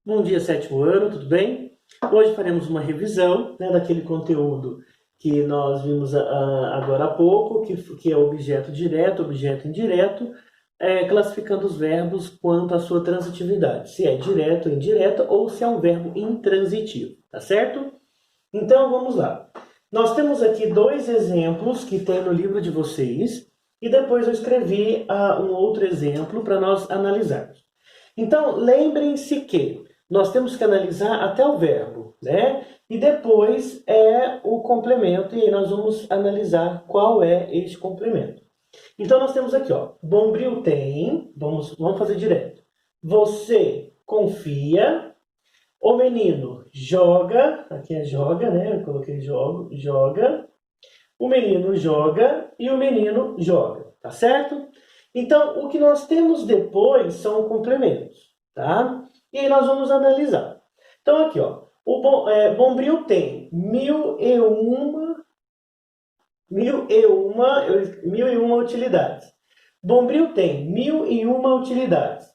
Bom dia, sétimo ano, tudo bem? Hoje faremos uma revisão, né, daquele conteúdo que nós vimos agora há pouco, que é objeto direto, objeto indireto, classificando os verbos quanto à sua transitividade, se é direto ou indireta, ou se é um verbo intransitivo, tá certo? Então vamos lá. Nós temos aqui dois exemplos que tem no livro de vocês, e depois eu escrevi um outro exemplo para nós analisarmos. Então, lembrem-se que nós temos que analisar até o verbo, né? E depois é o complemento, e aí nós vamos analisar qual é este complemento. Então, nós temos aqui, ó, Bombril tem, vamos fazer direto. Você confia, o menino joga, aqui é joga, né? Eu coloquei joga. O menino joga e o menino joga, tá certo? Então, o que nós temos depois são complementos, tá? E aí nós vamos analisar. Então, aqui, ó, Bombril tem mil e uma utilidades. Bombril tem mil e uma utilidades.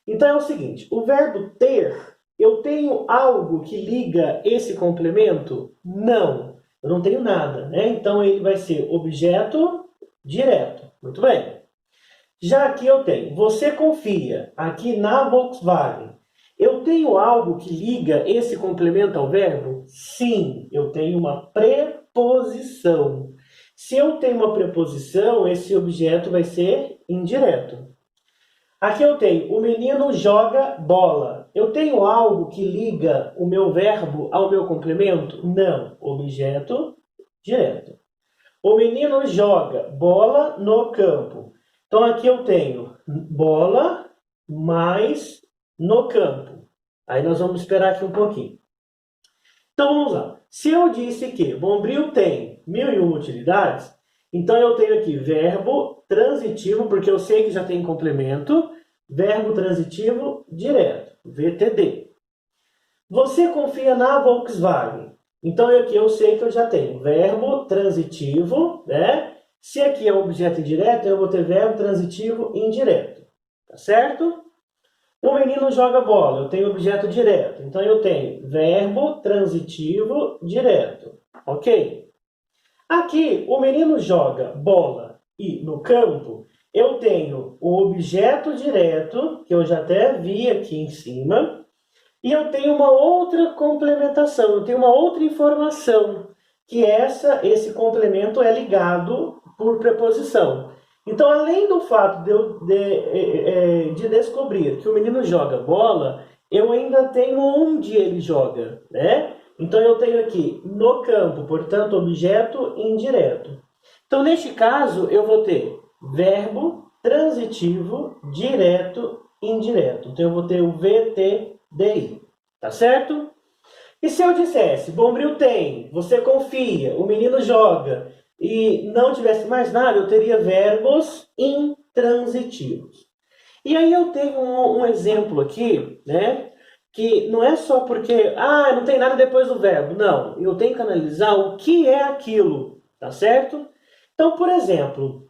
Então, é o seguinte, o verbo ter, eu tenho algo que liga esse complemento? Não, eu não tenho nada, né? Então, ele vai ser objeto direto. Muito bem. Já aqui eu tenho, você confia, aqui na Volkswagen. Eu tenho algo que liga esse complemento ao verbo? Sim, eu tenho uma preposição. Se eu tenho uma preposição, esse objeto vai ser indireto. Aqui eu tenho, o menino joga bola. Eu tenho algo que liga o meu verbo ao meu complemento? Não, objeto direto. O menino joga bola no campo. Então, aqui eu tenho bola mais no campo. Aí nós vamos esperar aqui um pouquinho. Então, vamos lá. Se eu disse que Bombril tem mil e uma utilidades, então eu tenho aqui verbo transitivo, porque eu sei que já tem complemento, verbo transitivo direto, VTD. Você confia na Volkswagen? Então, aqui eu sei que eu já tenho verbo transitivo, né? Se aqui é objeto indireto, eu vou ter verbo transitivo indireto, tá certo? O menino joga bola, eu tenho objeto direto. Então, eu tenho verbo transitivo direto, ok? Aqui, o menino joga bola e no campo, eu tenho o objeto direto, que eu já até vi aqui em cima, e eu tenho uma outra complementação, eu tenho uma outra informação, que esse complemento é ligado por preposição. Então, além do fato de descobrir que o menino joga bola, eu ainda tenho onde ele joga, né? Então, eu tenho aqui no campo, portanto, objeto indireto. Então, neste caso, eu vou ter verbo transitivo direto indireto. Então, eu vou ter o VTDI, tá certo? E se eu dissesse, Bombril tem, você confia, o menino joga, e não tivesse mais nada, eu teria verbos intransitivos. E aí eu tenho um exemplo aqui, né? Que não é só porque, não tem nada depois do verbo. Não, eu tenho que analisar o que é aquilo, tá certo? Então, por exemplo,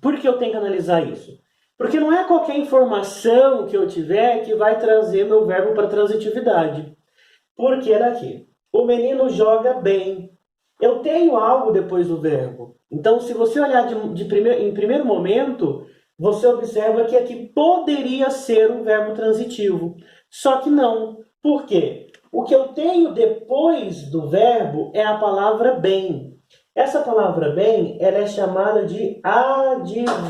por que eu tenho que analisar isso? Porque não é qualquer informação que eu tiver que vai trazer meu verbo para transitividade. Porque daqui, o menino joga bem. Eu tenho algo depois do verbo. Então, se você olhar em primeiro momento, você observa que aqui poderia ser um verbo transitivo. Só que não. Por quê? O que eu tenho depois do verbo é a palavra bem. Essa palavra bem, ela é chamada de advérbio.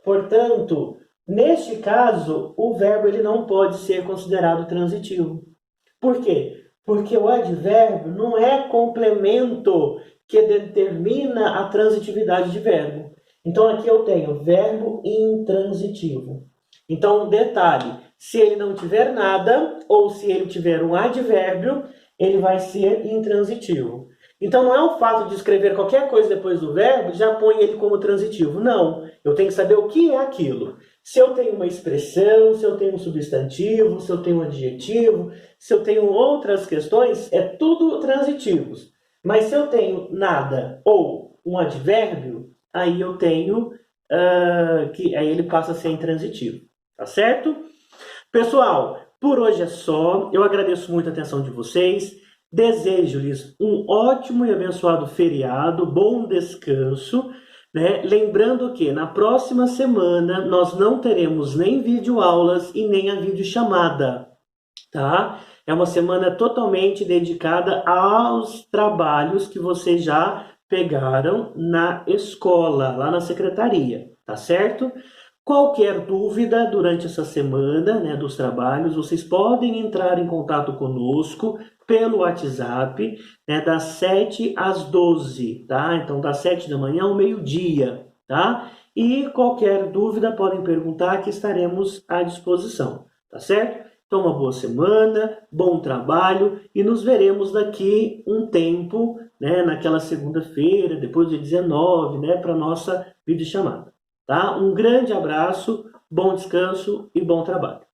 Portanto, neste caso, o verbo ele não pode ser considerado transitivo. Por quê? Porque o advérbio não é complemento que determina a transitividade de verbo. Então, aqui eu tenho verbo intransitivo. Então, um detalhe, se ele não tiver nada, ou se ele tiver um advérbio, ele vai ser intransitivo. Então, não é o fato de escrever qualquer coisa depois do verbo, já põe ele como transitivo. Não, eu tenho que saber o que é aquilo. Se eu tenho uma expressão, se eu tenho um substantivo, se eu tenho um adjetivo, se eu tenho outras questões, é tudo transitivos. Mas se eu tenho nada ou um advérbio, aí eu tenho aí ele passa a ser intransitivo, tá certo? Pessoal, por hoje é só. Eu agradeço muito a atenção de vocês. Desejo-lhes um ótimo e abençoado feriado, bom descanso, né? Lembrando que na próxima semana nós não teremos nem videoaulas e nem a videochamada, tá? É uma semana totalmente dedicada aos trabalhos que vocês já pegaram na escola, lá na secretaria, tá certo? Qualquer dúvida durante essa semana, né, dos trabalhos, vocês podem entrar em contato conosco pelo WhatsApp, né, das 7 às 12, tá? Então, das 7 da manhã ao meio-dia, tá? E qualquer dúvida podem perguntar que estaremos à disposição, tá certo? Então, uma boa semana, bom trabalho e nos veremos daqui um tempo, né, naquela segunda-feira, depois de 19, né, para nossa videochamada. Tá? Um grande abraço, bom descanso e bom trabalho.